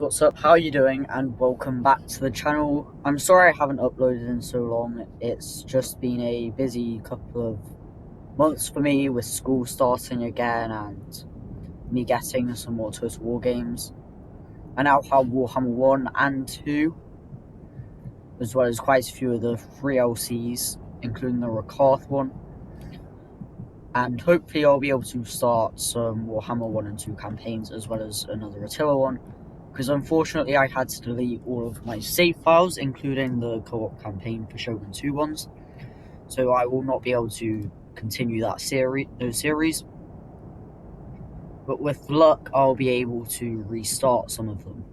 What's up, how are you doing, and welcome back to the channel. I'm sorry I haven't uploaded in so long. It's just been a busy couple of months for me with school starting again and me getting some more Total War games. I now have Warhammer 1 and 2, as well as quite a few of the free LCs, including the Rakarth one. And hopefully I'll be able to start some Warhammer 1 and 2 campaigns, as well as another Attila one. Because unfortunately I had to delete all of my save files, including the co-op campaign for Shogun 2 ones. So I will not be able to continue that series. But with luck, I'll be able to restart some of them.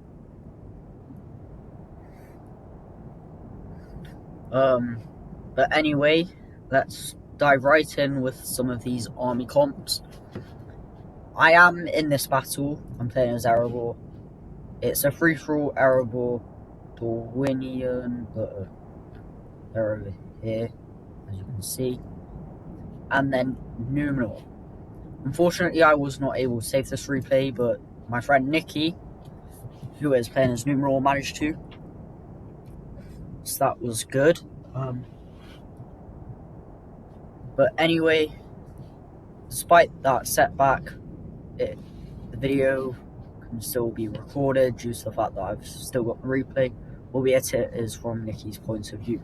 But anyway, let's dive right in with some of these army comps. I am in this battle. I'm playing as Erebor. It's a free-for-all Erebor, Dorwinion, they're over here, as you can see, and then Numenor. Unfortunately, I was not able to save this replay, but my friend Nikki, who is playing as Numenor, managed to, so that was good. But anyway, despite that setback, the video can still be recorded due to the fact that I've still got the replay, albeit it is from Nikki's point of view.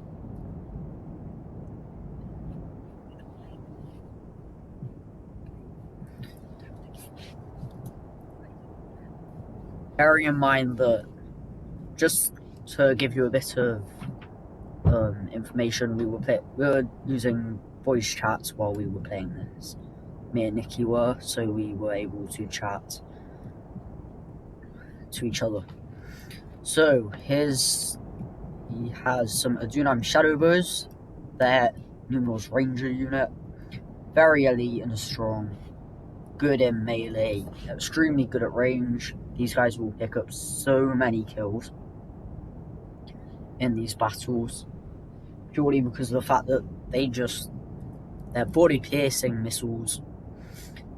Bearing in mind that, just to give you a bit of information, we were using voice chats while we were playing this. Me and Nikki were, so we were able to chat to each other. So he has some Adunam shadow bows. They're Numenor's ranger unit, very elite and strong, good in melee, extremely good at range. These guys will pick up so many kills in these battles, purely because of the fact that they're body piercing missiles,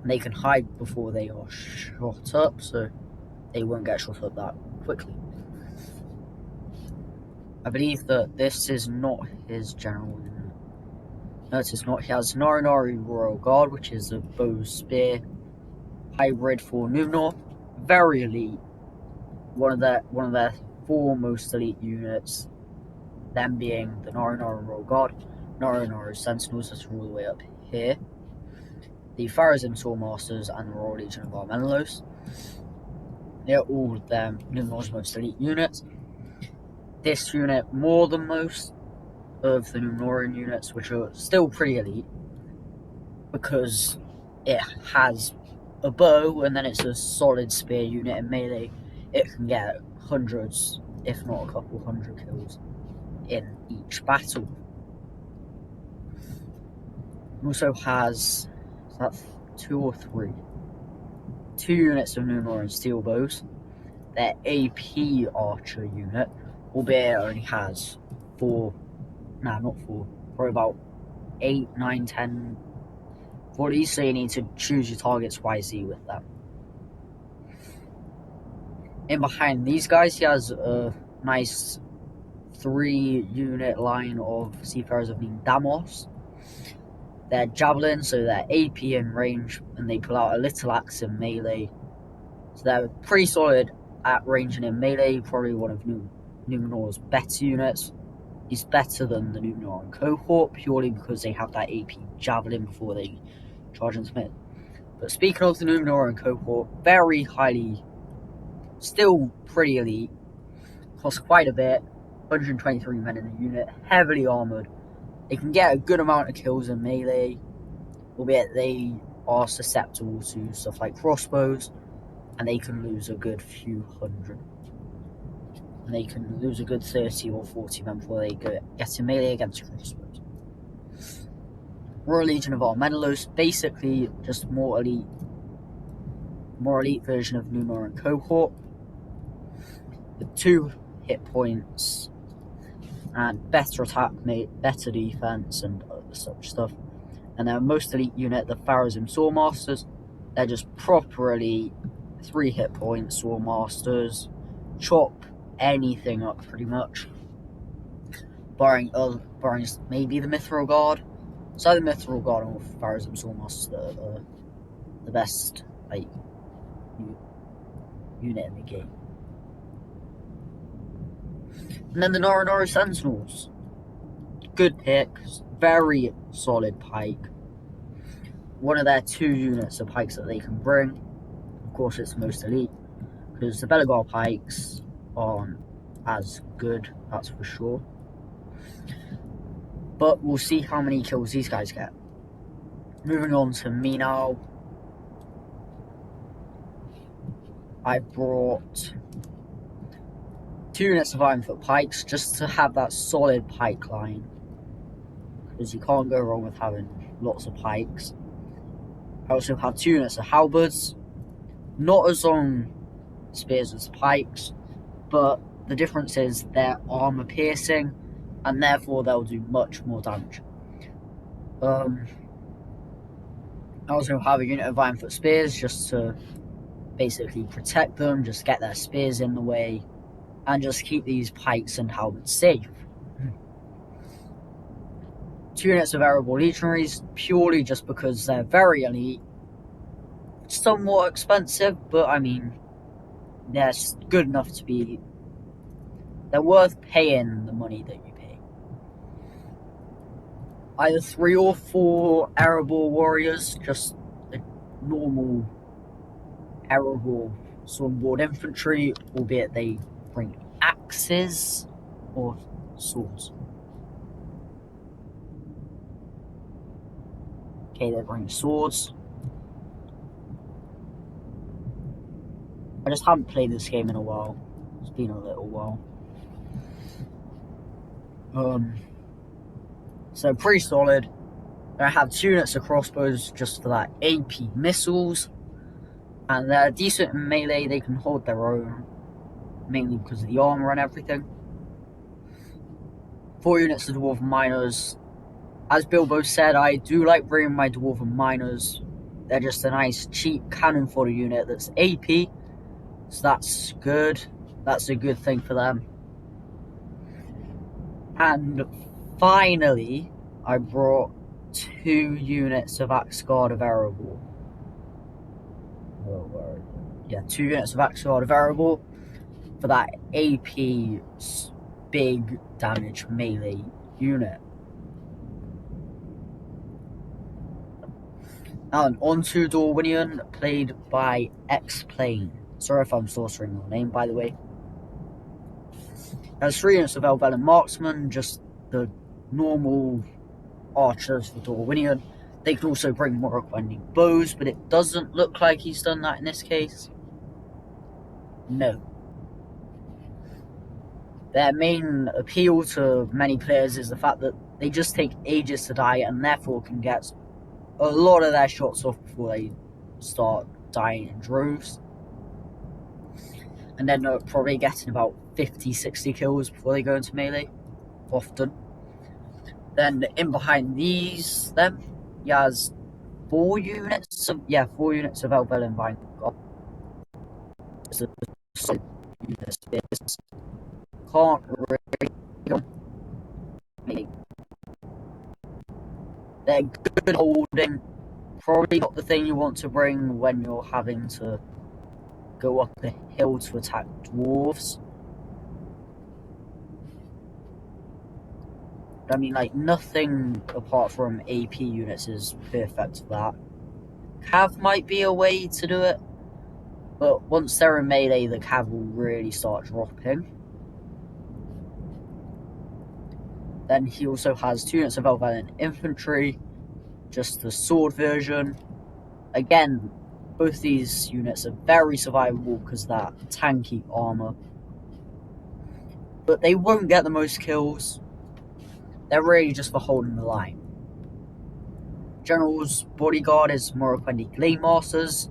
and they can hide before they are shot up, so they won't get shot up that quickly. I believe that this is not his general unit. No, it is not. He has Numenor Royal Guard, which is a bow spear hybrid for Numenor. Very elite. One of their four most elite units. Them being the Numenor Royal Guard, Numenor Sentinels that are all the way up here, the Pharazim Swordmasters, and the Royal Legion of Armenelos. They're all them Numenor's most elite units. This unit more than most of the Numenorian units, which are still pretty elite, because it has a bow and then it's a solid spear unit in melee. It can get hundreds, if not a couple hundred kills in each battle. It also has, is that 2 or 3? 2 units of Numenorian steel bows. Their AP archer unit, albeit it only has 4, nah, not 4, probably about 8, 9, 10 bodies, so you need to choose your targets wisely with them. In behind these guys, he has a nice 3-unit line of seafarers of named Damos. They're javelin, so they're AP in range, and they pull out a little axe in melee. So they're pretty solid at range and in melee, probably one of Numenor's better units. He's better than the Numenoran cohort, purely because they have that AP javelin before they charge into mid. But speaking of the Numenoran cohort, very highly, still pretty elite, costs quite a bit, 123 men in a unit, heavily armoured. They can get a good amount of kills in melee, albeit they are susceptible to stuff like crossbows, and they can lose a good few hundred. And they can lose a good 30 or 40 men before they get in melee against crossbows. Royal Legion of Armenelos, basically just more elite version of Numenoran cohort, with 2 hit points and better attack, better defense, and such stuff. And their most elite unit, the Pharazim Swordmasters, they're just proper elite, 3 hit points Swordmasters, chop anything up pretty much. Barring maybe the Mithril Guard. So the Mithril Guard and Pharism's almost the best like unit in the game. And then the Numenor Sentinels. Good pick, very solid pike. One of their 2 units of pikes that they can bring. Of course, it's most elite because the Bellegar pikes aren't as good, that's for sure. But we'll see how many kills these guys get. Moving on to me now. I brought 2 units of Ironfoot pikes just to have that solid pike line. Because you can't go wrong with having lots of pikes. I also have 2 units of halberds. Not as long spears as pikes, but the difference is they're armor piercing and therefore they'll do much more damage. I also have a unit of Ironfoot spears just to basically protect them, just get their spears in the way, and just keep these pikes and halberds safe. 2 units of Erebor legionaries, purely just because they're very elite. Somewhat expensive, but I mean, they're good enough to be... They're worth paying the money that you pay. Either 3 or 4 Erebor warriors, just the normal Erebor Stormboard infantry, albeit they bring axes or swords. Okay, they bring swords. I just haven't played this game in a while. It's been a little while. So pretty solid. I have 2 units of crossbows just for that AP missiles. And they're decent in melee, they can hold their own. Mainly because of the armor and everything. 4 units of Dwarven Miners. As Bilbo said, I do like bringing my Dwarven Miners. They're just a nice cheap cannon fodder unit that's AP. So that's good. That's a good thing for them. And finally, I brought 2 units of Axguard of Erebor. Yeah, 2 units of Axguard of Erebor for that AP big damage melee unit. And on to Dorwinion, played by X-Plane. Sorry if I'm sorcering your name, by the way. There's 3 units of Elbellan Marksman, just the normal archers for Dorwinion. They can also bring Morrowind bows, but it doesn't look like he's done that in this case. No. Their main appeal to many players is the fact that they just take ages to die and therefore can get a lot of their shots off before they start dying in droves. And then they're probably getting about 50-60 kills before they go into melee, often. Then in behind them, he has 4 units of Elbellan Vanguard. Can't really... They're good holding. Probably not the thing you want to bring when you're having to go up a hill to attack dwarves. I mean, like, nothing apart from AP units is perfect for that. Cav might be a way to do it, but once they're in melee, the Cav will really start dropping. Then he also has 2 units of Elven infantry, just the sword version. Again, both these units are very survivable because of that tanky armor. But they won't get the most kills. They're really just for holding the line. General's bodyguard is Morrowind Gleamasters.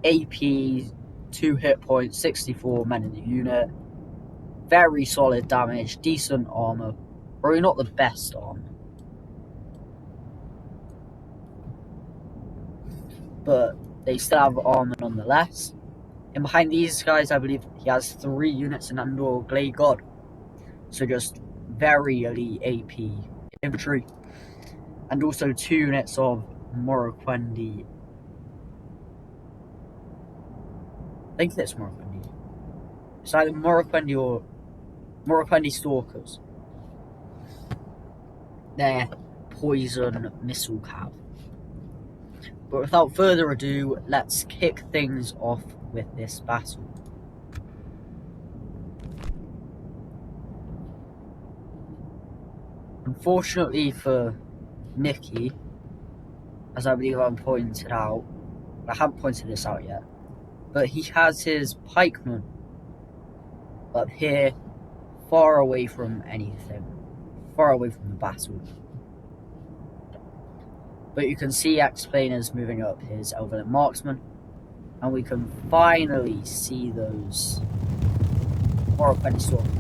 AP, 2 hit points, 64 men in the unit. Very solid damage, decent armor. Probably not the best armor, but they still have armor nonetheless. And behind these guys, I believe he has 3 units in Andor Glade God. So just very elite AP infantry. And also 2 units of Morroquendi. I think it's Morroquendi. It's either Morroquendi or Morroquendi Stalkers. They're poison missile cav. But without further ado, let's kick things off with this battle. Unfortunately for Nicky, as I believe I'm pointed out, I haven't pointed this out yet, but he has his pikemen up here, far away from anything, far away from the battle. But you can see X-Planers moving up his Elven marksman, and we can finally see those Morroquendi Stalkers.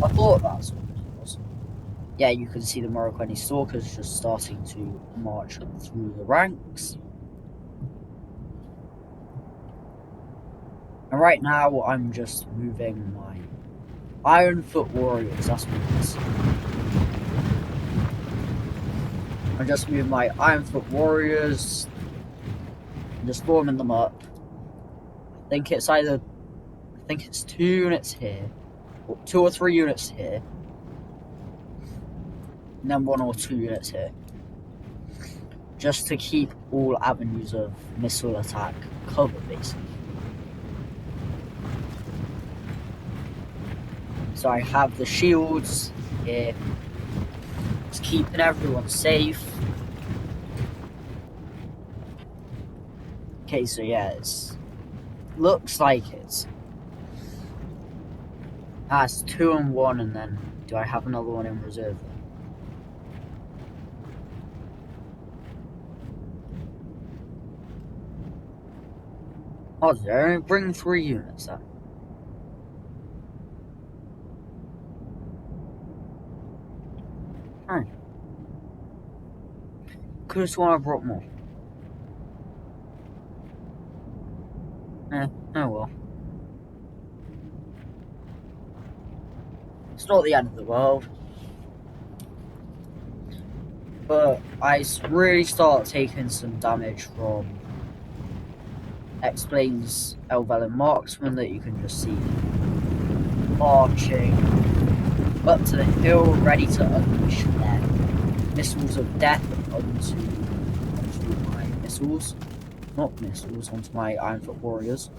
I thought that's what it was. Yeah, you can see the Morroquendi Stalkers just starting to march through the ranks. And right now, I'm just moving my Ironfoot Warriors, that's what it is. I'm just moving my Ironfoot Warriors, and just forming them up. I think it's 2 units here, or 2 or 3 units here, and then 1 or 2 units here. Just to keep all avenues of missile attack covered, basically. So I have the shields here, just keeping everyone safe. Okay, so yeah, looks like it's 2 and 1, and then do I have another one in reserve then? Oh, did I only bring 3 units then? Could have sworn I brought more. Oh well. It's not the end of the world. But I really start taking some damage from X-Plane's Elven marksman that you can just see marching up to the hill, ready to unleash their missiles of death onto my missiles. Not missiles, onto my Ironfoot Warriors.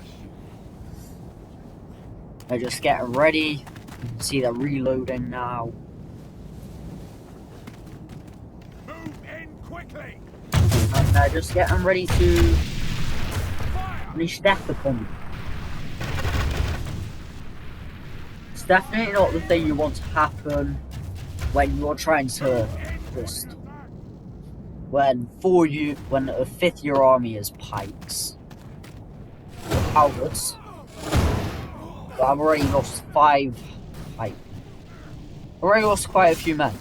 They're just getting ready. You can see they're reloading now. Move in quickly. And they're just getting ready to unleash death upon them. It's definitely not the thing you want to happen when you're trying to just when a fifth year army is pikes. Cowards. But I've already lost 5 pike. I've already lost quite a few men.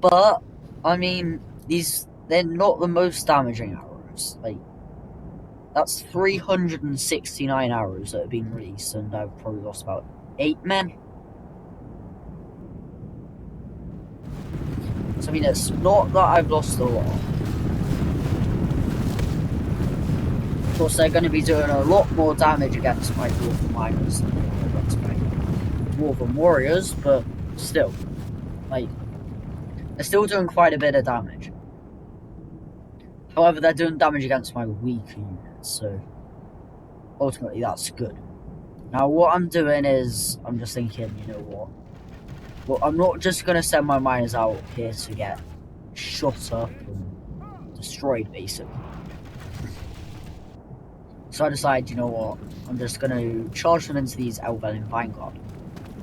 But I mean, they're not the most damaging arrows. Like, that's 369 arrows that have been released, and I've probably lost about 8 men. So I mean, it's not that I've lost a lot. Of course, they're going to be doing a lot more damage against my Dwarven Miners than against my Dwarven Warriors, but still, like, they're still doing quite a bit of damage. However, they're doing damage against my weaker units, so ultimately that's good. Now, what I'm doing is, I'm just thinking, you know what? Well, I'm not just going to send my miners out here to get shot up and destroyed, basically. So I decided, you know what? I'm just going to charge them into these Elven Vanguard.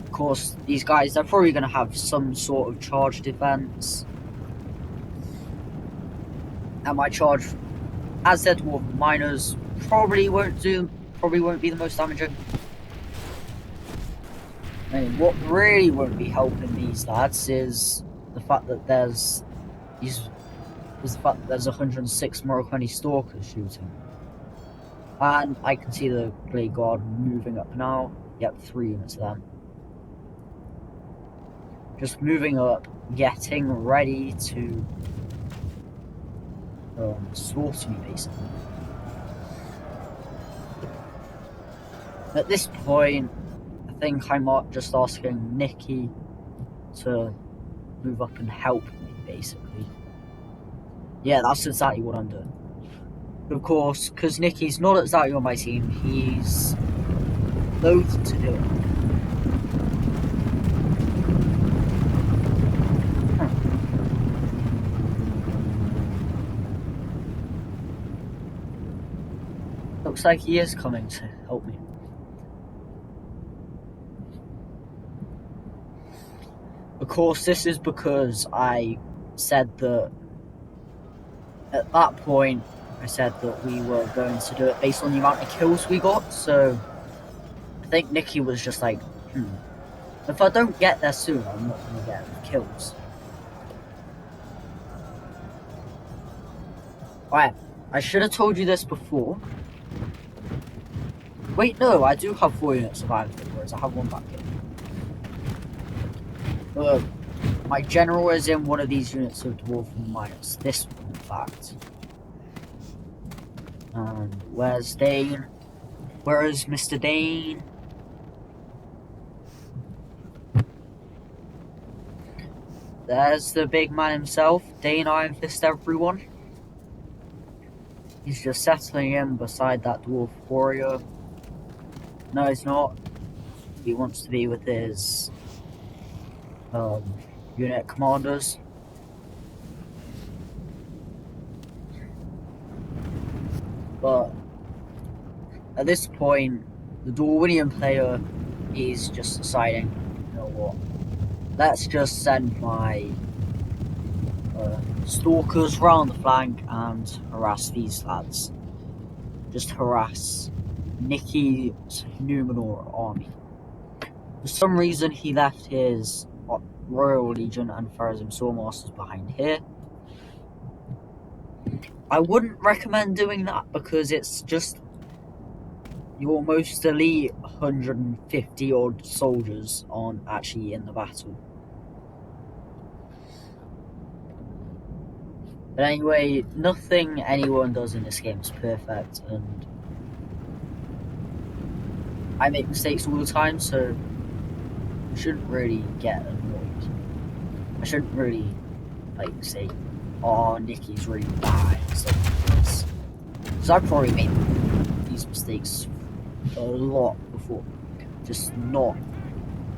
Of course, these guys, they're probably going to have some sort of charge defense. And my charge, as their Dwarven miners, probably won't be the most damaging. I mean, what really won't be helping these lads is the fact that there's 106 Morroquendi Stalkers shooting. And I can see the Blade Guard moving up now. Yep, 3 units of them. Just moving up, getting ready to slaughter me, basically. At this point, I think I'm just asking Nikki to move up and help me, basically. Yeah, that's exactly what I'm doing. But of course, because Nikki's not exactly on my team, he's loath to do it. Looks like he is coming to help me. Of course, this is because I said that at that point, I said that we were going to do it based on the amount of kills we got, so I think Nikki was just like, if I don't get there soon, I'm not going to get kills. Right, I should have told you this before. Wait, no, I do have 4 units of Iron whereas I have 1 back here. My general is in one of these units of Dwarven Miners. This one, in fact. And where's Dane? Where is Mr. Dane? There's the big man himself, Dane Iron Fist everyone. He's just settling in beside that dwarf warrior. No, he's not. He wants to be with his unit commanders. But at this point, the Dorwinion player is just deciding, you know what, let's just send my stalkers round the flank and harass these lads. Just harass Nikki's Numenor army. For some reason, he left his Royal Legion and Pharazim Swordmasters behind here. I wouldn't recommend doing that because it's just your most elite 150 odd soldiers aren't actually in the battle. But anyway, nothing anyone does in this game is perfect, and I make mistakes all the time, so I shouldn't really get annoyed. I shouldn't really, say, oh, Nikki's really bad, and stuff like this. Because I've probably made these mistakes a lot before. Just not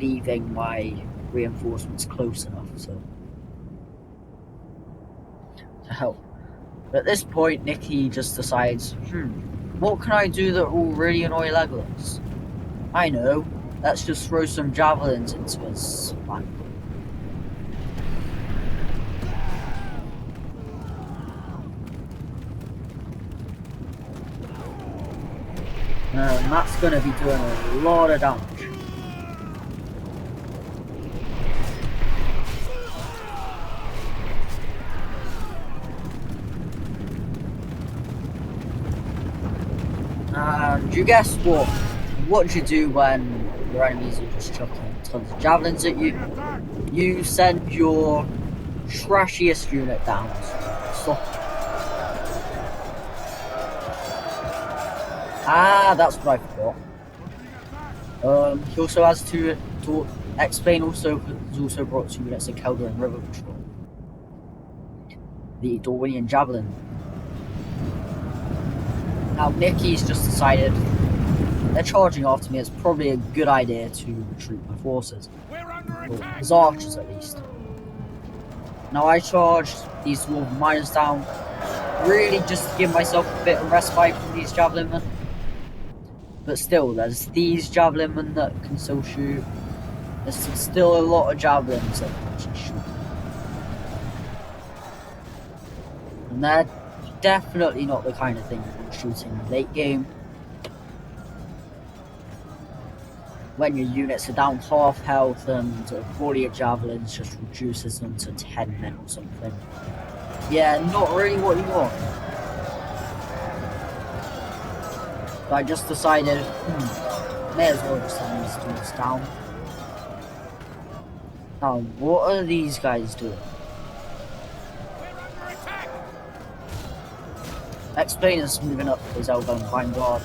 leaving my reinforcements close enough to help. But at this point, Nikki just decides, what can I do that will really annoy Legolas? I know, let's just throw some javelins into his flank. And that's going to be doing a lot of damage. And you guess what? What do you do when your enemies are just chucking tons of javelins at you? You send your trashiest unit down. Stop. Ah, that's what I forgot. He also has to explain also, he's also brought 2 units of Keldor and River Patrol. The Dorwinion Javelin. Now Nikki's just decided they're charging after me. It's probably a good idea to retreat my forces. Or his archers at least. Now I charged these Dwarven Miners down, really just to give myself a bit of respite from these Javelin men. But still, there's these Javelin men that can still shoot. There's still a lot of Javelins that can actually shoot. And they're definitely not the kind of thing you're shooting late game. When your units are down half health and a volley of javelins just reduces them to 10 men or something. Yeah, not really what you want. So I just decided, may as well just send these dudes down. Now, what are these guys doing? We're under attack! Explain is moving up his elbow and Vanguard.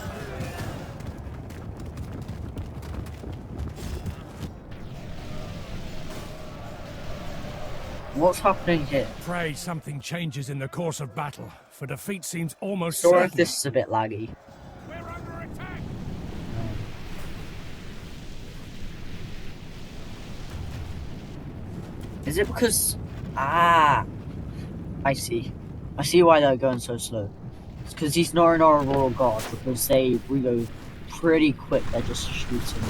What's happening here? Pray something changes in the course of battle, for defeat seems almost Sorry if certain. this is a bit laggy. We're under attack! Is it because... Ah! I see. I see why they're going so slow. It's because he's not an Erebor god, because they reload pretty quick, they're just shooting.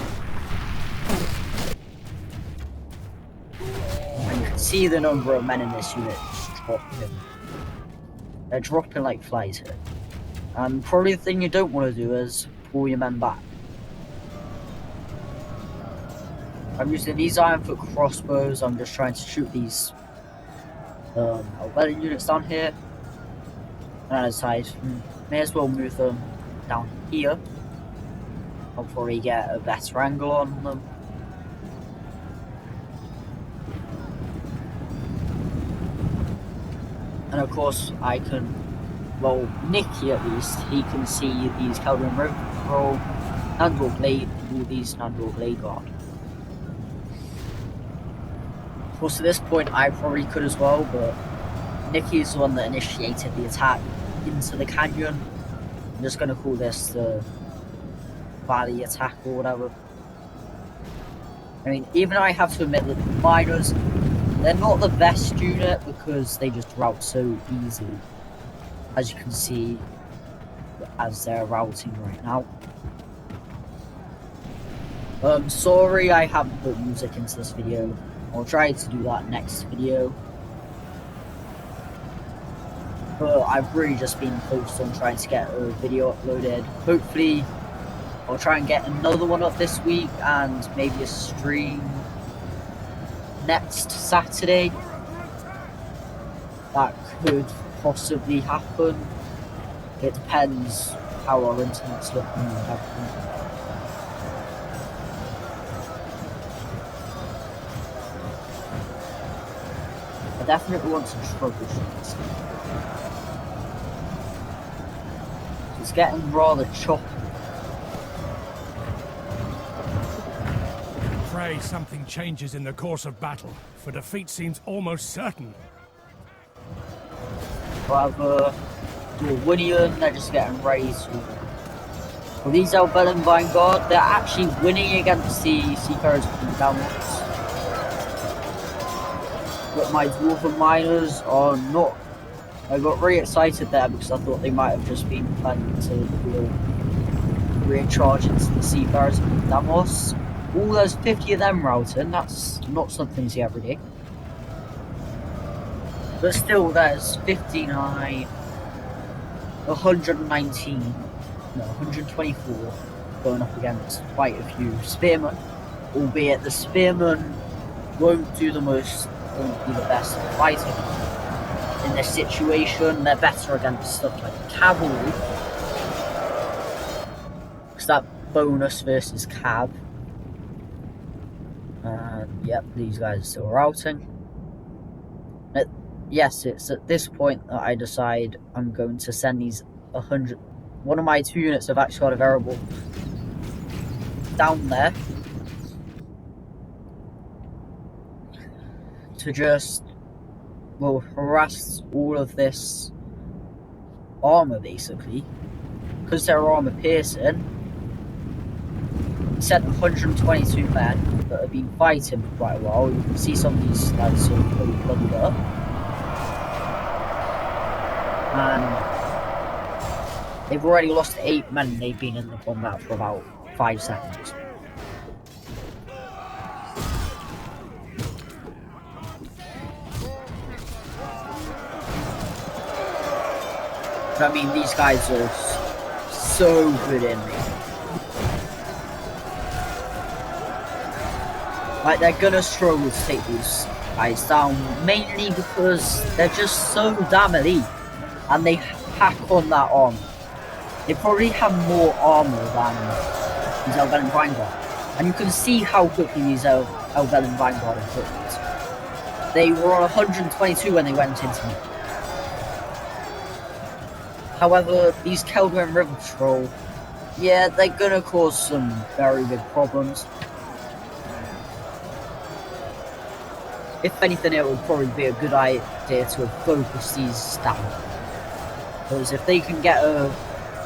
And you can see the number of men in this unit just dropping. They're dropping like flies here. And probably the thing you don't want to do is pull your men back. I'm using these iron foot crossbows, I'm just trying to shoot these weapon units down here. And I decide, may as well move them down here. I'll probably get a better angle on them. And of course I can, well, Nicky at least, he can see these Caldron Road Patrol, Nandor Blade, all these Nandor Blade Guard. Of course at this point I probably could as well, but Nicky is the one that initiated the attack into the canyon. I'm just going to call this the valley attack or whatever. I mean, even I have to admit that the miners, they're not the best unit because they just route so easily. As you can see, as they're routing right now. Sorry I haven't put music into this video. I'll try to do that next video. But I've really just been focused on trying to get a video uploaded. Hopefully, I'll try and get another one up this week and maybe a stream next Saturday. That could possibly happen. It depends how our internet's looking and everything. I definitely want to troubleshoot this. It's getting rather choppy. Pray something changes in the course of battle, for defeat seems almost certain. However, Dorwinion, they're just getting ready to... Well, these Albellan Vanguard, they're actually winning against the Seafarers of downwards. But my Dwarven Miners are not... I got really excited there because I thought they might have just been planning to recharge into the Seafarers of Damos. Oh, there's 50 of them routing, that's not something you see every day. But still, there's 59, 119, no, 124 going up against quite a few spearmen. Albeit the spearmen won't do the most, won't be the best at fighting. In this situation, they're better against stuff like cavalry. Because that bonus versus cav. Yep, these guys are still routing. Yes, it's at this point that I decide I'm going to send these 100... One of my 2 units have actually got a variable down there. To just, well, harass all of this armor, basically. Because they're armor piercing. Sent 122 men that have been fighting for quite a while. You can see some of these guys are pretty bloodied up. And they've already lost 8 men. They've been in the combat for about 5 seconds. I mean, these guys are so good in me. Like, they're gonna struggle to take these guys down, mainly because they're just so damn elite. And they hack on that armor. They probably have more armor than these Elven Vanguard. And you can see how quickly these Elven Vanguard are equipped. They were on 122 when they went into me. However, these Keldwyn River Patrol, yeah, they're gonna cause some very big problems. If anything, it would probably be a good idea to focus these down. Because if they can get a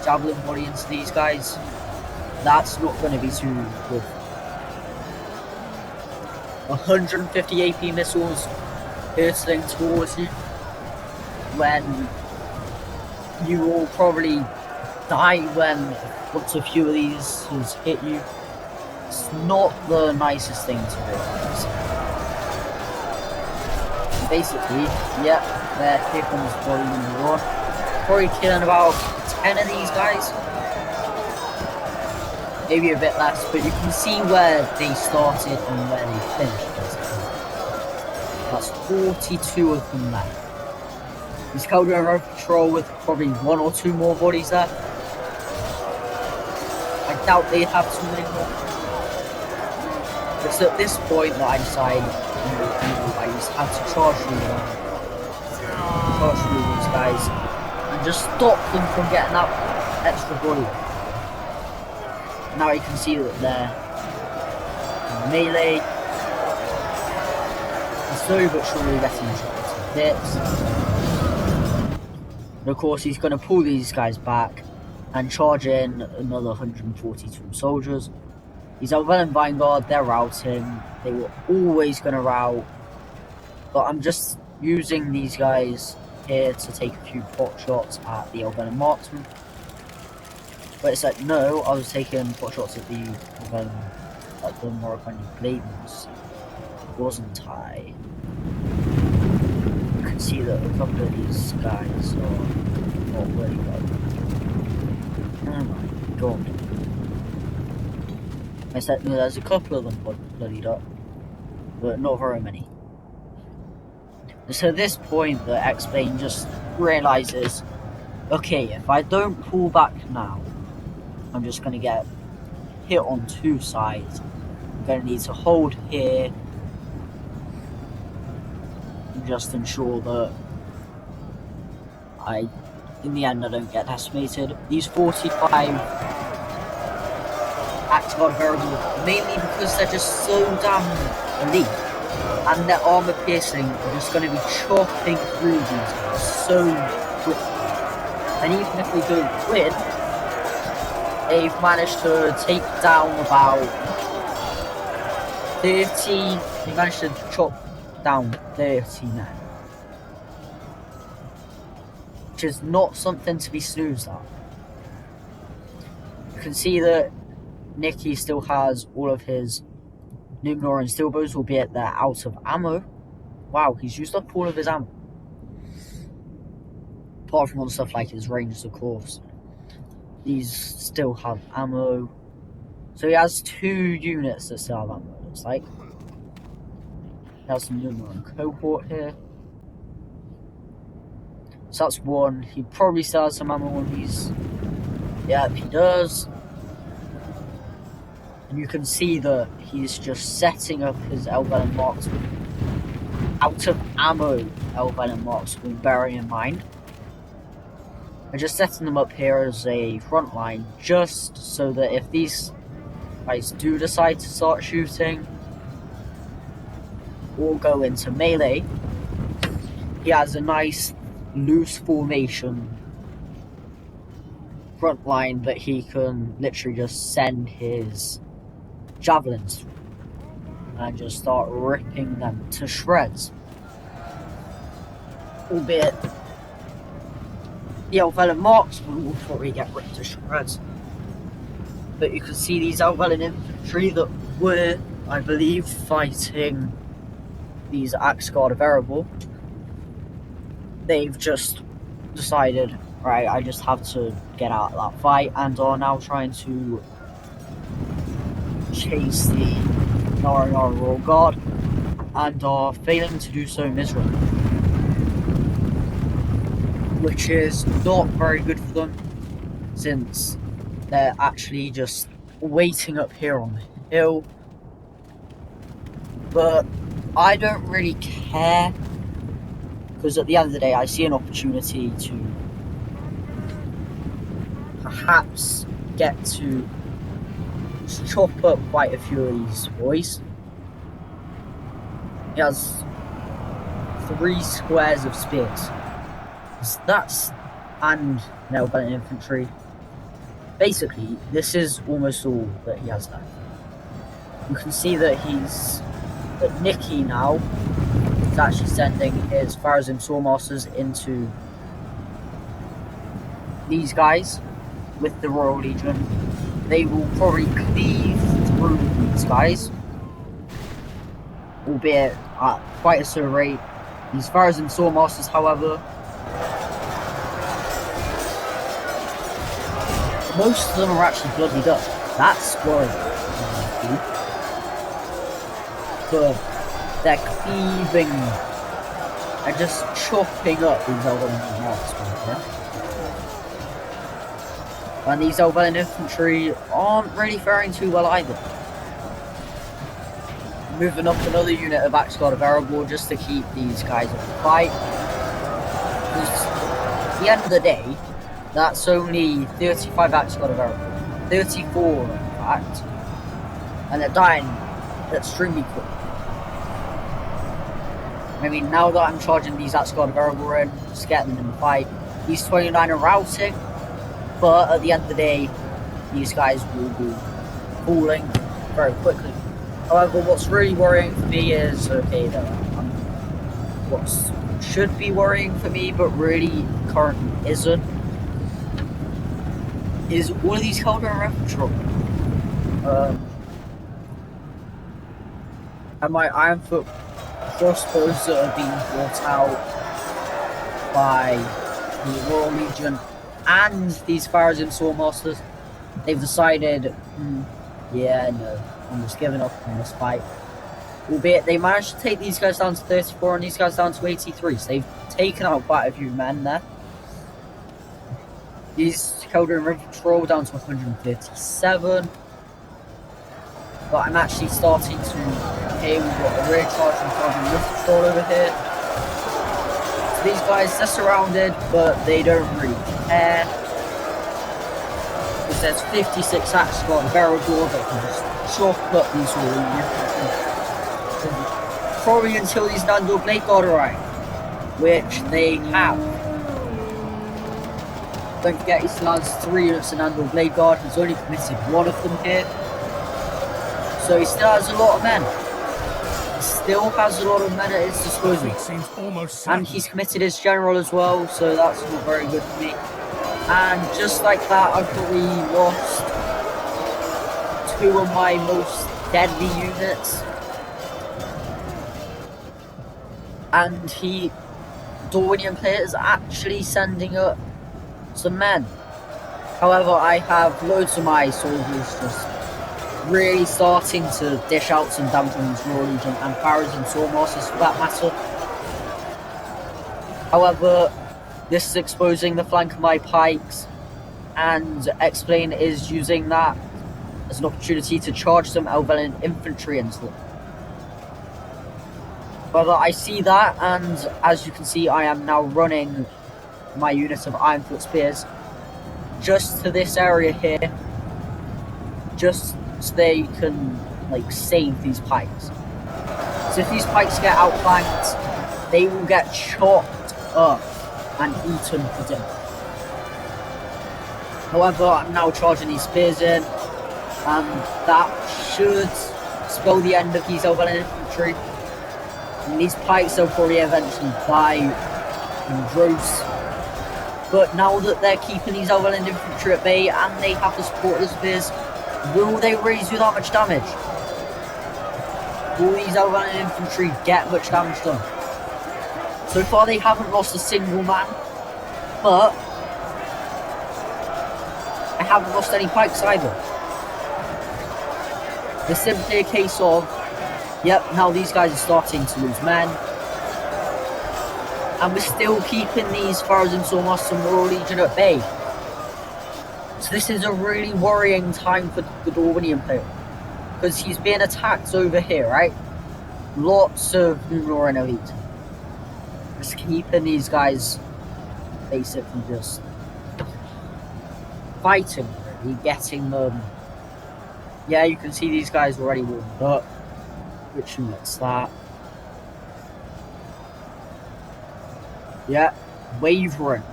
javelin body into these guys, that's not going to be too good. 150 AP missiles hurtling towards you when you will probably die when lots of few of these has hit you. It's not the nicest thing to realise. Basically, yeah, here comes body number 1. Probably killing about 10 of these guys. Maybe a bit less, but you can see where they started and where they finished, basically. That's 42 of them left. These Keldwyn River Patrol with probably 1 or 2 more bodies there. I doubt they'd have too many more. It's at this point that I decide, I just have to charge through these guys and just stop them from getting that extra body. Now you can see that they're melee. And slowly but surely getting shot to bits. And of course he's going to pull these guys back and charge in another 142 soldiers. These Elven Vanguard, they're routing. They were always going to rout. But I'm just using these guys here to take a few pot shots at the Elven Marksman. But it's like, no, I was taking pot shots at the Moroccan Bladens, wasn't I? You can see that a couple of these guys are not really good. Oh my god. I said, no, there's a couple of them bloodied up, but not very many. So at this point, the X-Plane just realizes, okay, if I don't pull back now, I'm just going to get hit on 2 sides. I'm going to need to hold here and just ensure that in the end, I don't get decimated. These 45 Axgard variable, mainly because they're just so damn elite, and their armor piercing are just going to be chopping through these guys so quick. And even if they don't win, they've managed to take down about 30. They managed to chop down 30 men, which is not something to be snoozed at. You can see that Nicky still has all of his Numenor and steel bows, albeit they're out of ammo. Wow, he's used up all of his ammo. Apart from all the stuff like his rangers, of course. These still have ammo. So he has 2 units that still have ammo, it looks like. He has some Numenor cohort here. So that's 1. He probably still has some ammo on these. Yep, he does. And you can see that he's just setting up his Elven Marksman. Out of ammo Elven Marksman, bearing in mind. I'm just setting them up here as a front line, just so that if these guys do decide to start shooting or go into melee, he has a nice loose formation front line that he can literally just send his javelins through and just start ripping them to shreds. Albeit the Elven Marksman will probably get ripped to shreds. But you can see these Elven infantry that were, I believe, fighting these Axgard of Erebor. They've just decided, right, I just have to get out of that fight, and are now trying to chase the Numenor Royal Guard, and are failing to do so miserably. Which is not very good for them. since they're actually just waiting up here on the hill. But I don't really care, because at the end of the day I see an opportunity to perhaps get to chop up quite a few of these boys. He has 3 squares of spears. That's and nail-bent infantry. Basically, this is almost all that he has left. You can see that Nicky now is actually sending his Pharaohs and Swordmasters into these guys with the Royal Legion. They will probably cleave through these guys, albeit at quite a slow rate. These Pharaohs and Swordmasters, however, most of them are actually bloodied up. That's worrying. But they're cleaving and just chopping up these Elven marks right here. And these Elven infantry aren't really faring too well either. Moving up another unit of Axe God of Erebor just to keep these guys on the fight. Because at the end of the day, that's only 35 Axe God of Erebor. 34 in fact. And they're dying extremely quick. I mean, now that I'm charging these Axe God of Erebor in, just getting them in the fight, these 29 are routing. But at the end of the day, these guys will be falling very quickly. However, what's really worrying for me is, okay, what should be worrying for me, but really currently isn't, is all of these Cauldron Infantry. And my Iron Foot crossbows that are being brought out by the Royal Legion and these Pharaohs and Swordmasters, they've decided, yeah, no, I'm just giving up on this fight. Albeit they managed to take these guys down to 34 and these guys down to 83, so they've taken out quite a few men there. These Cauldron River Patrol down to 157. But I'm actually starting to, okay, we've got a rear charge from Cauldron River Patrol over here. So these guys, they're surrounded, but they don't really care. Because there's 56 Axe God of Erebor that can just chop up these all. Probably until these Nandor Blade God arrive, which they have. Don't forget, he still has 3 units of Nandor Blade Guard. He's only committed 1 of them here. So he still has a lot of men. He still has a lot of men at his disposal. And he's committed his general as well, so that's not very good for me. And just like that, I've probably lost 2 of my most deadly units. And Dorwinion player is actually sending up some men. However, I have loads of my soldiers just really starting to dish out some damage on these Royal Legion and Pharaohs and Swordmasters for that matter. However, this is exposing the flank of my pikes, and X-Plane is using that as an opportunity to charge some Elven infantry into them. However, I see that, and as you can see, I am now running my units of Ironfoot Spears just to this area here, just so they can save these pikes. So if these pikes get outflanked, they will get chopped up and eaten for dinner. However, I'm now charging these spears in, and that should spell the end of these Elven infantry. And these pikes, they'll probably eventually die in droves. But now that they're keeping these Elven infantry at bay and they have the support of the spears, will they really do that much damage? Will these Elven infantry get much damage done? So far they haven't lost a single man, but I haven't lost any pikes either. It's simply a case of, yep, now these guys are starting to lose men. And we're still keeping these Pharaohs and Swordmasters and Royal Legion at bay. So this is a really worrying time for the Dorwinion player, because he's being attacked over here, right? Lots of Numenor and elite. Just keeping these guys basically just fighting, really, getting them. Yeah, you can see these guys already warmed up. Which unit's that? Yeah, wavering.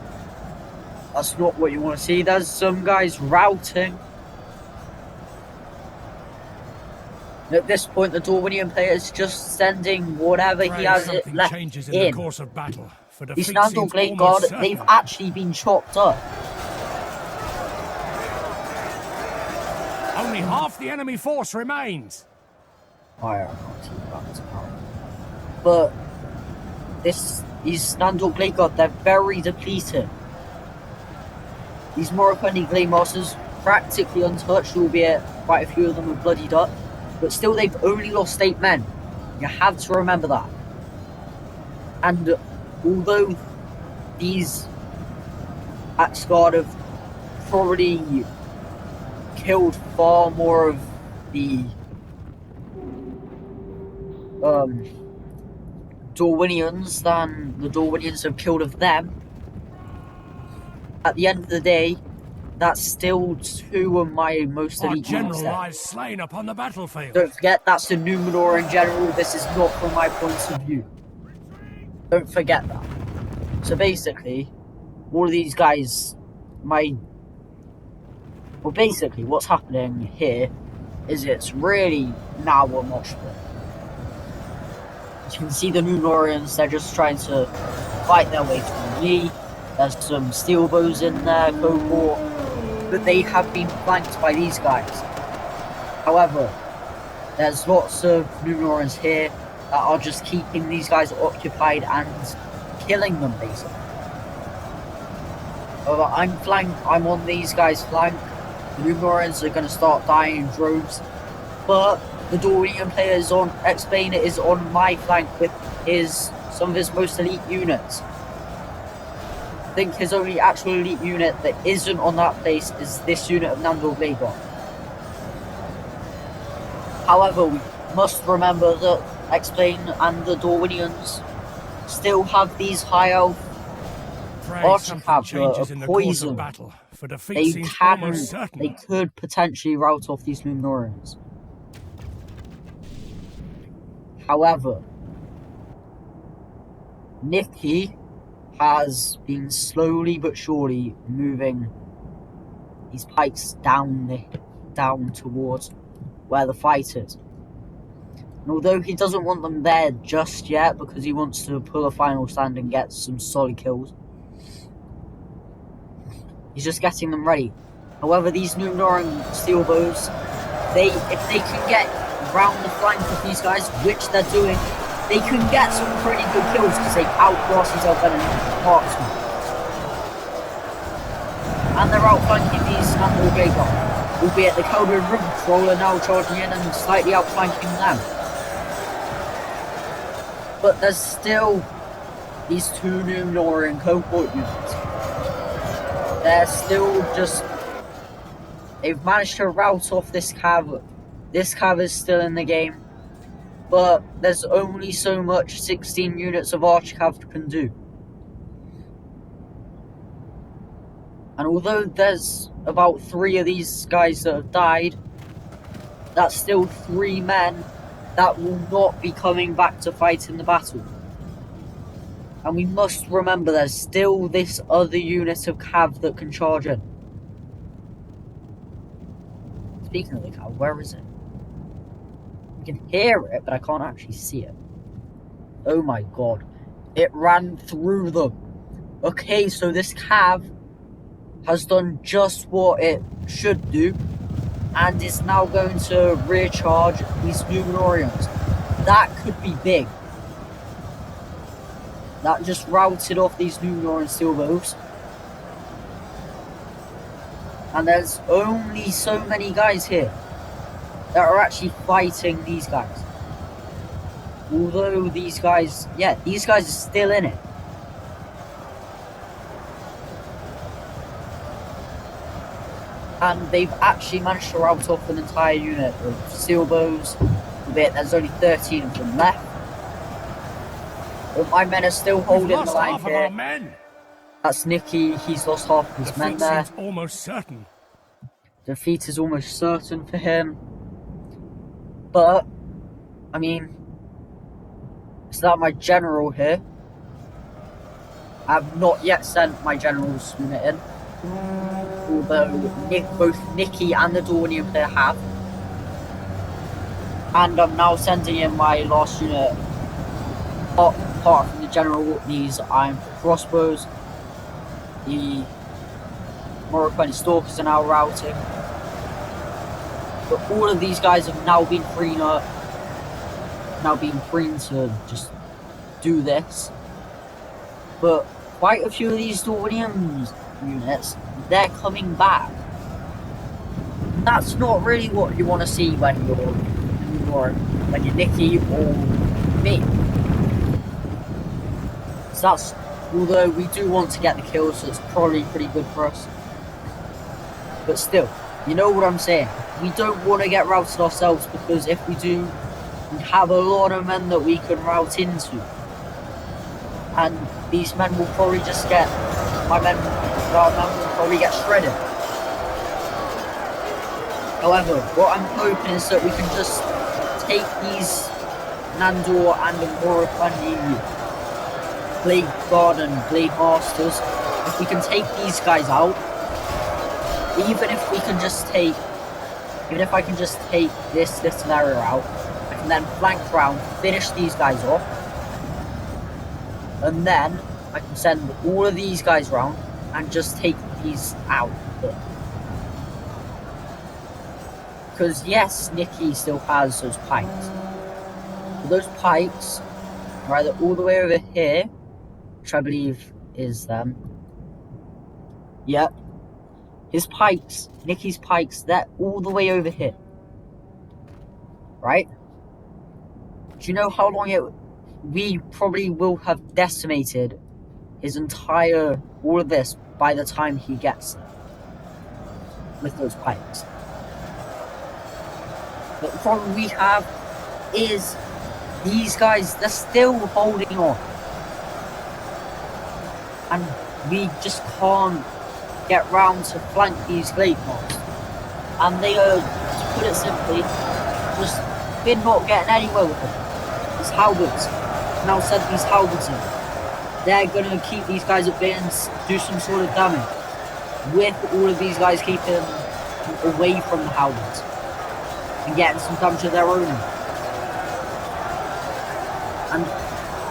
That's not what you want to see. There's some guys routing. At this point, the Dorwinion player is just sending whatever he has left changes in in. the course of battle, for These defeat Nandor seems Blade almost Guard, certain. they've actually been chopped up. Only half the enemy force remains. Fire, I can't see that power. But these Nandor Blade Guard, they're very depleted. These Moroccan Glade Masters practically untouched, albeit quite a few of them are bloodied up. But still, they've only lost 8 men. You have to remember that. And although these Axguard have probably killed far more of the Dorwinions than the Dorwinions have killed of them, at the end of the day, that's still 2 of my most Our elite units general there. lies slain upon the battlefield. Don't forget, that's the Numenor in general. This is not from my point of view. Don't forget that. So basically, all of these guys, well, basically, what's happening here is it's really now a mosh pit. You can see the Numenorians, they're just trying to fight their way through me. There's some steel bows in there, cohort, but they have been flanked by these guys. However, there's lots of Numenorians here that are just keeping these guys occupied and killing them, basically. However, I'm on these guys' flank. The Numenorians are going to start dying in droves, but the Dorwinion player Explainer is on my flank with some of his most elite units. I think his only actual elite unit that isn't on that place is this unit of Nandor Blade Guard. However, we must remember that Explain and the Dorwinions still have these high elf changes in the course of battle, for defeat seems almost certain. They could potentially rout off these Numenorians. However, Nicky has been slowly but surely moving these pikes down towards where the fight is. And although he doesn't want them there just yet because he wants to pull a final stand and get some solid kills, he's just getting them ready. However, these Numenoran steel bows, if they can get round the flank of these guys, which they're doing, they can get some pretty good kills because they outclass these Elven marksmen. And they're outflanking these Nandor Blade Guard, albeit the Keldrin Rim Patrol are now charging in and slightly outflanking them. But there's still these 2 Numenoran cohort units. They're still they've managed to rout off this cav. This cav is still in the game, but there's only so much 16 units of Arch Cav can do. And although there's about 3 of these guys that have died, that's still 3 men that will not be coming back to fight in the battle. And we must remember there's still this other unit of cav that can charge in. Speaking of the cav, where is it? I can hear it, but I can't actually see it. Oh my god. It ran through them. Okay, so this cav has done just what it should do and is now going to recharge these Numenorians. That could be big. That just routed off these Numenoran steel bows. And there's only so many guys here that are actually fighting these guys. Although these guys are still in it. And they've actually managed to rout off an entire unit of steel bows, albeit there's only 13 of them left. But my men are still holding the line half here. of our men. That's Nicky, he's lost half of his men there. Seems almost certain. Defeat is almost certain for him. But, I mean, is that my general here? I have not yet sent my general's unit in. Although both Nicky and the Dorwinion player have. And I'm now sending in my last unit. Apart from the general, these iron crossbows. The Moroccan stalkers are now routing. But all of these guys have now been freed up. Now being free to just do this. But quite a few of these Dorwinion units, they're coming back. And that's not really what you want to see when you're Nicky or me. So that's, although we do want to get the kills, so it's probably pretty good for us. But still, you know what I'm saying. We don't want to get routed ourselves, because if we do, we have a lot of men that we can route into. And these men will probably just get, our men will probably get shredded. However, what I'm hoping is that we can just take these Nandor and the Moroccan Blade Guard and Blade Masters. If we can take these guys out, even if I can just take this little area out, I can then flank around, finish these guys off, and then I can send all of these guys round and just take these out. Because yes, Nicky still has those pikes. But those pikes are either all the way over here, which I believe is them. Yep. His pikes, Nicky's pikes, they're all the way over here. Right? Do you know how long we probably will have decimated his entire, all of this, by the time he gets there. With those pikes. But the problem we have is these guys, they're still holding on. And we just can't get round to flank these Blade Masters. And they are, to put it simply, just we're not getting anywhere with them. These halberds, now send these halberds in. They're going to keep these guys at bay and do some sort of damage. With all of these guys keeping away from the halberds. And getting some damage of their own. And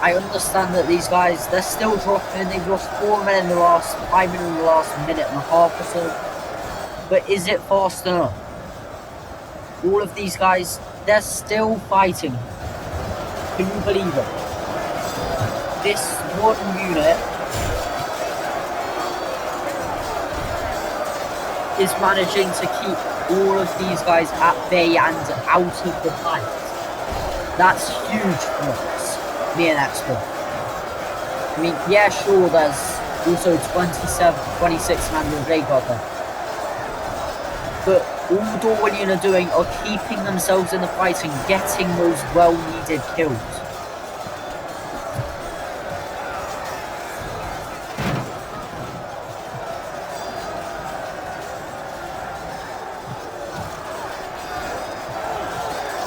I understand that these guys, they're still dropping. They've lost 4 men in the last 5 minutes, in the last minute and a half or so. But is it fast enough? All of these guys, they're still fighting. Can you believe it? This one unit is managing to keep all of these guys at bay and out of the fight. That's huge for us, me and Expert. I mean, yeah, sure, there's also 26 man with Erebor there. But all Dorwinion are doing are keeping themselves in the fight and getting those well-needed kills.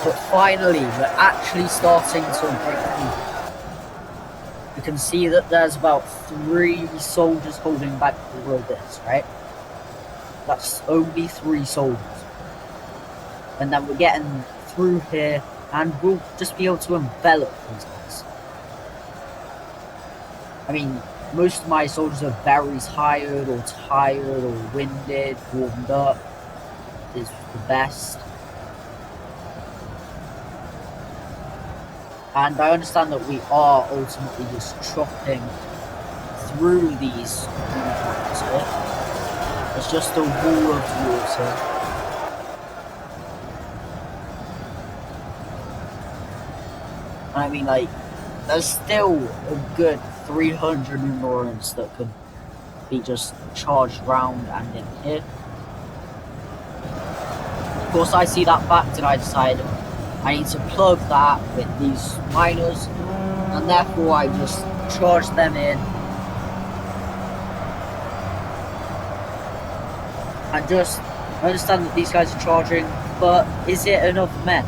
But finally, we're actually starting to break through. You can see that there's about 3 soldiers holding back all of this, right? That's only 3 soldiers. And then we're getting through here, and we'll just be able to envelop these guys. I mean, most of my soldiers are very tired or winded, warmed up. Is the best. And I understand that we are ultimately just chopping through these units here. It's just a wall of water. I mean, like, there's still a good 300 Numenorians that could be just charged round and in here. course, I see that fact and I decide I need to plug that with these miners, and therefore I just charge them in and just understand that these guys are charging, but is it enough men?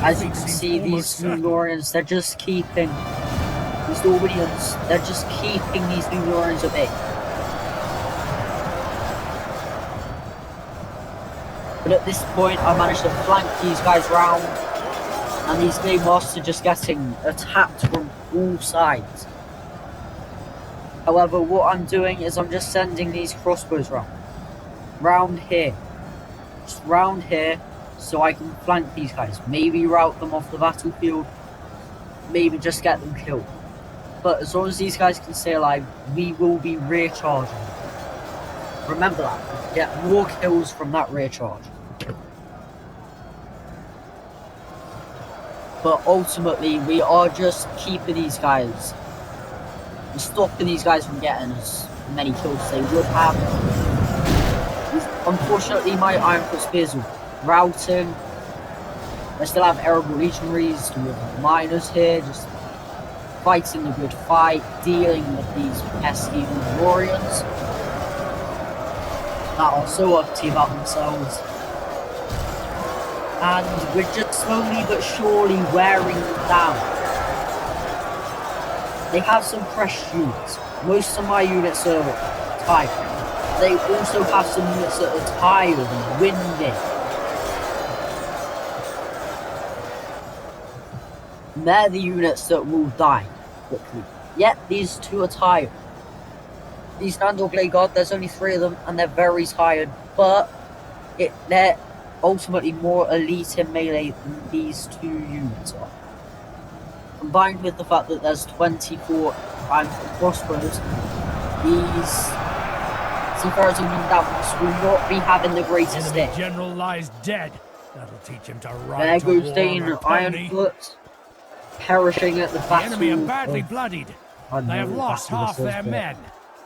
As you can see, these Numenorians, they're just keeping these Dorwinions, they're just keeping these Numenorians at bay. But at this point, I managed to flank these guys round, and these game masters are just getting attacked from all sides. However, what I'm doing is I'm just sending these crossbows round here, just round here, so I can flank these guys. Maybe rout them off the battlefield, maybe just get them killed. But as long as these guys can stay alive, we will be rear charging. Remember that, get more kills from that rear charge. But ultimately, we are just keeping these guys, we're stopping these guys from getting as many kills as they would have. Unfortunately, my Ironfoot Spears are routing. I still have Erebor legionaries with miners here, just fighting a good fight, dealing with these pesky warriors that are so uppity about themselves. And we're just slowly but surely wearing them down. They have some fresh units. Most of my units are tired. They also have some units that are tired and winded. And they're the units that will die quickly. Yet these two are tired. These Nandor Blade Guard, there's only 3 of them, and they're very tired, but they're ultimately more elite in melee than these 2 units are. Combined with the fact that there's 24 Ironfoot crossbows, these Seafarers of Numenor will not be having the greatest day. The general lies dead. That'll teach him to ride. There goes Dane Ironfoot, perishing at the battle. The enemy are badly bloodied. They have lost half their men.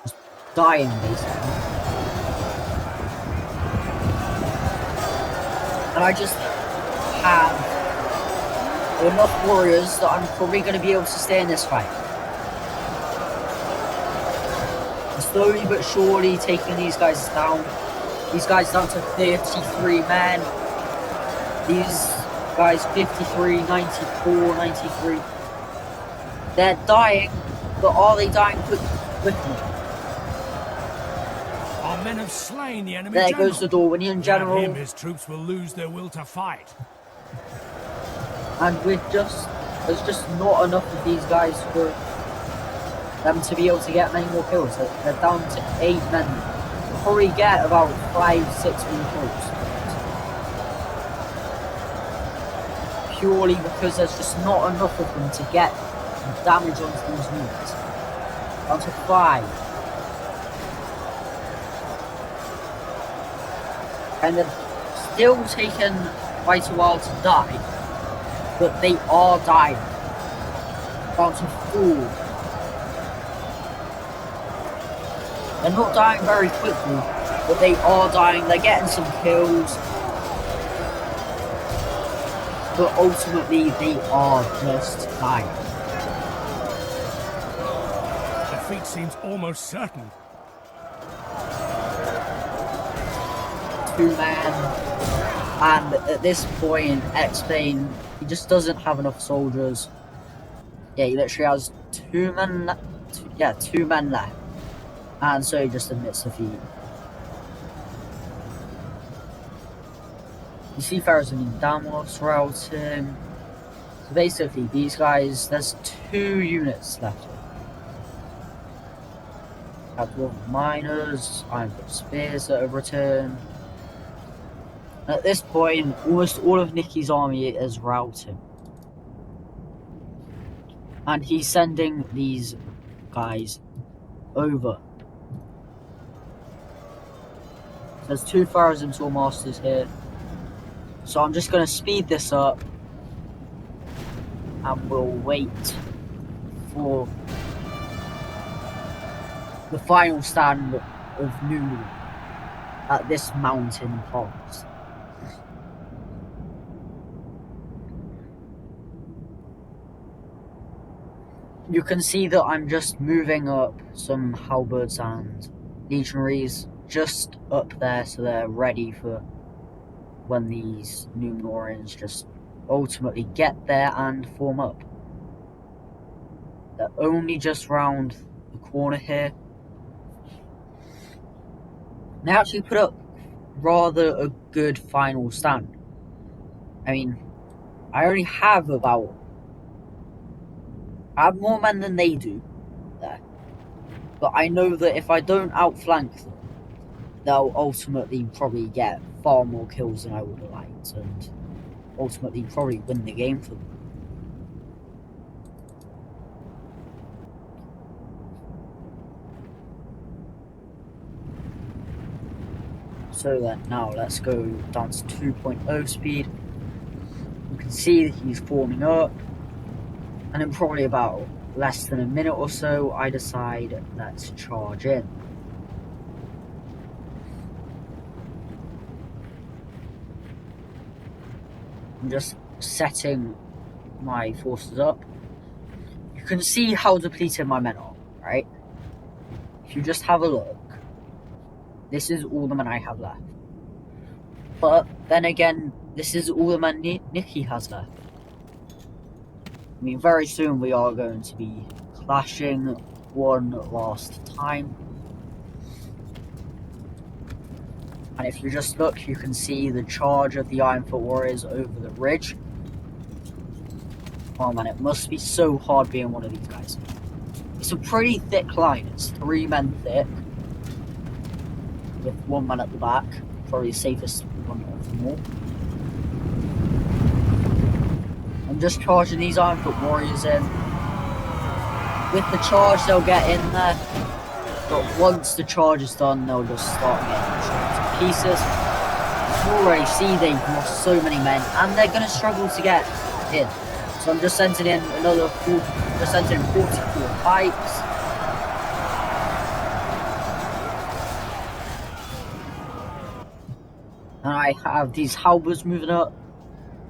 Just dying, basically. And I just have enough warriors that I'm probably going to be able to stay in this fight. I'm slowly but surely taking these guys down. These guys down to 33 men. These guys 53, 94, 93. They're dying, but are they dying quickly? Our men have slain the enemy there general. Goes the Dorwinion general. Him, his troops will lose their will to fight. And there's just not enough of these guys for them to be able to get many more kills. They're down to 8 men. They'll probably get about 5-6 more kills. Purely because there's just not enough of them to get damage onto these units. Down to 5. And they're still taking quite a while to die, but they are dying. Down to 4. They're not dying very quickly, but they are dying. They're getting some kills, but ultimately they are just dying. Defeat seems almost certain. 2 men, and at this point, X-Bane, he just doesn't have enough soldiers. Yeah, he literally has 2 men. 2 men left, and so he just admits defeat. You see Seafarers of Numenor routing. So basically, these guys, there's 2 units left. Have dwarf miners, Ironfoot Spears that have returned. At this point, almost all of Nicky's army is routing. And he's sending these guys over. There's 2 Pharaohs and 2 Masters here. So I'm just going to speed this up. And we'll wait for the final stand of Numenor. at this mountain pass. You can see that I'm just moving up some halberds and legionaries just up there so they're ready for when these Numenorians just ultimately get there and form up. They're only just round the corner here. They actually put up rather a good final stand. I mean, I only have I have more men than they do there. But I know that if I don't outflank them, they'll ultimately probably get far more kills than I would have liked, and ultimately probably win the game for them. So then, now let's go down to 2.0 speed. You can see that he's forming up, and in probably about less than a minute or so, I decide let's charge in. I'm just setting my forces up. You can see how depleted my men are, right? If you just have a look, this is all the men I have left. But then again, this is all the men Nikki has left. I mean, very soon we are going to be clashing one last time. And if you just look, you can see the charge of the Ironfoot Warriors over the ridge. Oh man, it must be so hard being one of these guys. It's a pretty thick line. It's 3 men thick, with 1 man at the back. Probably the safest one of them all. I'm just charging these Ironfoot Warriors in. With the charge, they'll get in there. But once the charge is done, they'll just start getting shot to pieces. You can already see they've lost so many men, and they're going to struggle to get in. So I'm just sending in another 44 pikes. And I have these halberds moving up.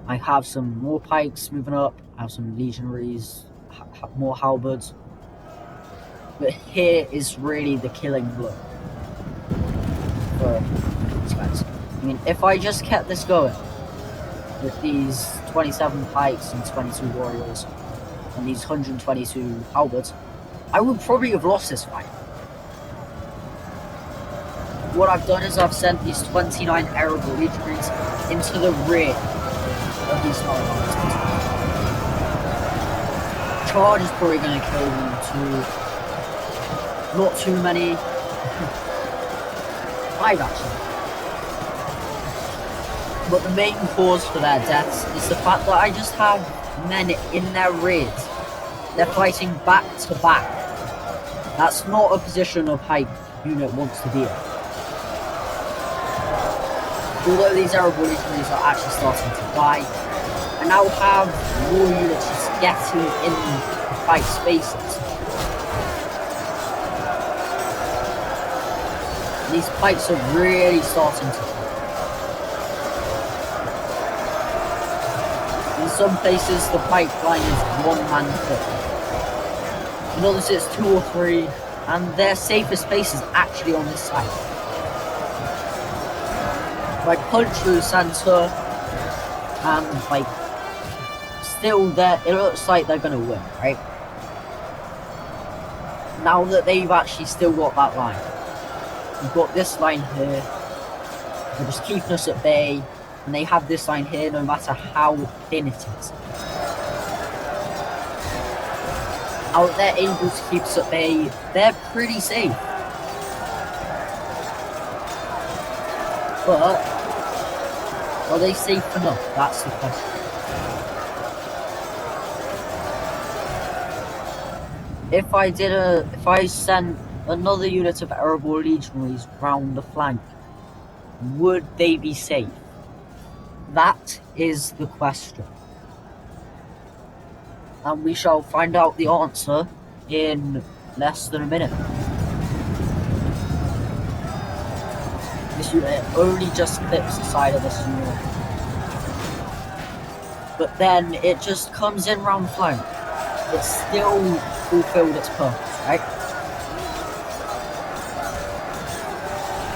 I have some more pikes moving up. I have some legionaries, more halberds. But here is really the killing blow for these guys. I mean, if I just kept this going with these 27 pikes and 22 warriors and these 122 halberds, I would probably have lost this fight. What I've done is I've sent these 29 Erebor legionaries into the rear of these halberds. Charge is probably going to kill them too. Not too many. 5 actually. But the main cause for their deaths is the fact that I just have men in their rears. They're fighting back to back. That's not a position a pipe unit wants to be in. Although these Erebor legionaries are actually starting to die, I now have more units just getting in the fight spaces. These pikes are really starting to fall. In some places the pipeline is 1 man thick. In others it's 2 or 3, and their safest space is actually on this side. If I punch through the center, and like, still there, it looks like they're gonna win, right? Now that they've actually still got that line. We've got this line here, they're just keeping us at bay, and they have this line here no matter how thin it is. Now that they're able to keep us at bay, they're pretty safe. But, are they safe enough? That's the question. If I sent another unit of Erebor legionaries round the flank, would they be safe? That is the question. And we shall find out the answer in less than a minute. This this unit only just clips the side of this unit. But then it just comes in round the flank. It still fulfilled its purpose, right?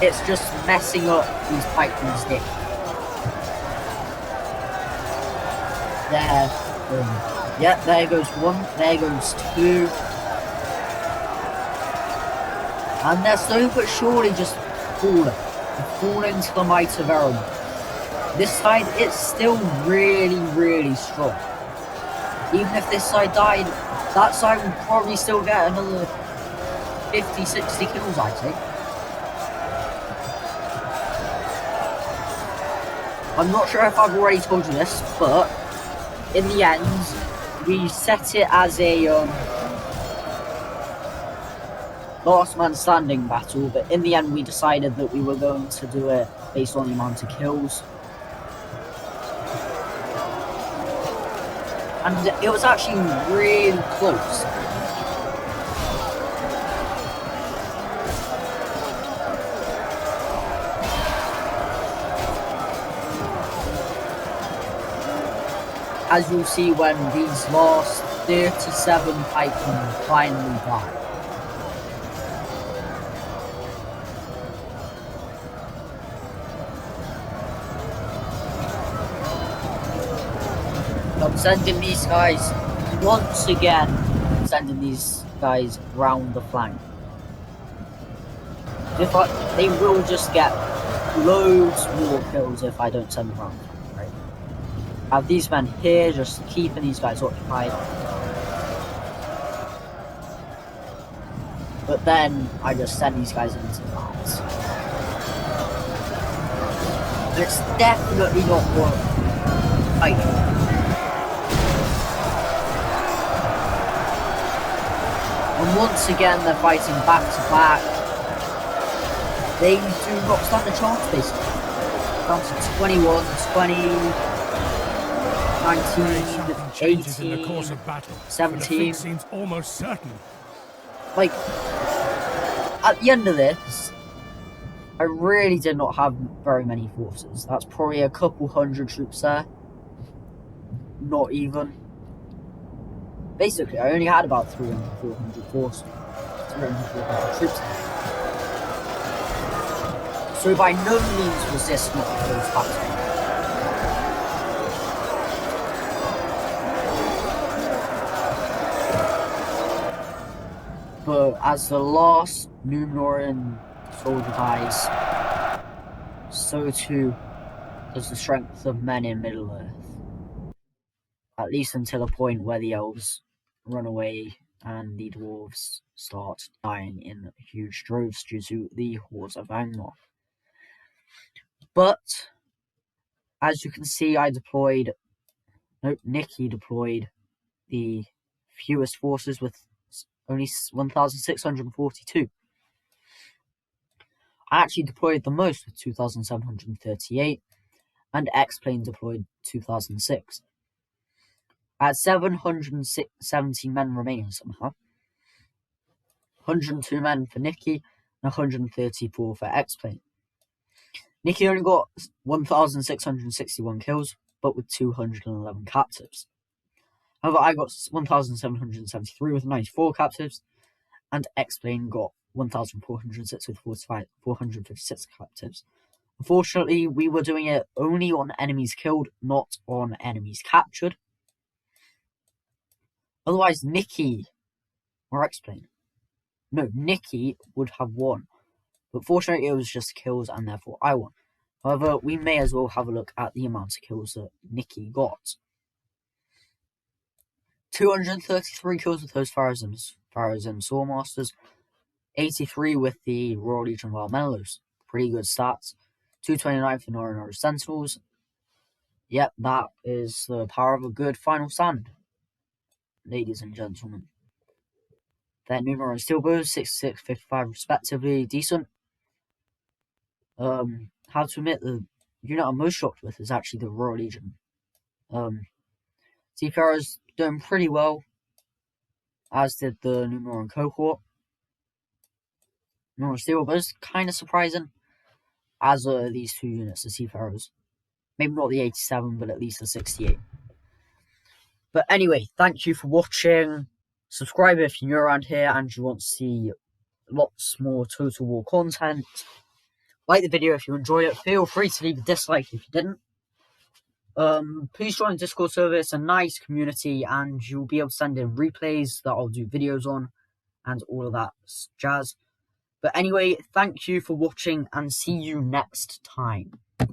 It's just messing up these pikemen's dick. There. Yeah, there goes one. There goes two. And they're slowly but surely just falling. They're falling to the might of Erebor. This side, it's still really, really strong. Even if this side died, that side would probably still get another 50, 60 kills, I'd say. I'm not sure if I've already told you this, but in the end, we set it as a last man standing battle, but in the end we decided that we were going to do it based on the amount of kills. And it was actually really close. As you'll see when these last 37 pikemen finally die. I'm sending these guys, once again, sending these guys round the flank. They will just get loads more kills if I don't send them round the flank, right? I have these men here just keeping these guys occupied. But then I just send these guys into the mines. It's definitely not worth fighting. And once again, they're fighting back to back. They do not stand a chance, basically. Down to 21, 20, 19, 18, in the course of battle. 17. Seems almost certain. Like, at the end of this, I really did not have very many forces. That's probably a couple hundred troops there. Not even. Basically, I only had about 300, 400 forces. 300, 400 troops there. So by no means was this not a close battle. But as the last Numenoran soldier dies, so too does the strength of men in Middle-earth. At least until a point where the elves run away and the dwarves start dying in huge droves due to the hordes of Angmar. But, as you can see, Nikki deployed the fewest forces with only 1,642. I actually deployed the most with 2,738, and X-Plane deployed 2,006. I had 717 men remaining somehow. 102 men for Nikki, and 134 for X-Plane. Nikki only got 1,661 kills, but with 211 captives. However, I got 1,773 with 94 captives, and X-Plane got 1,406 with 456 captives. Unfortunately, we were doing it only on enemies killed, not on enemies captured. Otherwise, Nikki would have won. But fortunately, it was just kills, and therefore I won. However, we may as well have a look at the amount of kills that Nikki got. 233 kills with those Pharazim Swordmasters, 83 with the Royal Legion Wild Mellows. Pretty good stats. 229 for Numenor Sentinels. Yep, that is the power of a good final stand, ladies and gentlemen. Then Numenor Steelbows, 66, 55 respectively, decent. How to admit, the unit I'm most shocked with is actually the Royal Legion. Seafarers doing pretty well, as did the Numenoran cohort. Numenor Steelbows, kind of surprising. as these 2 units of Seafarers. Maybe not the 87, but at least the 68. But anyway, thank you for watching. Subscribe if you're new around here and you want to see lots more Total War content. Like the video if you enjoyed it. Feel free to leave a dislike if you didn't. Please join the Discord server. It's a nice community and you'll be able to send in replays that I'll do videos on and all of that jazz. But anyway, thank you for watching and see you next time.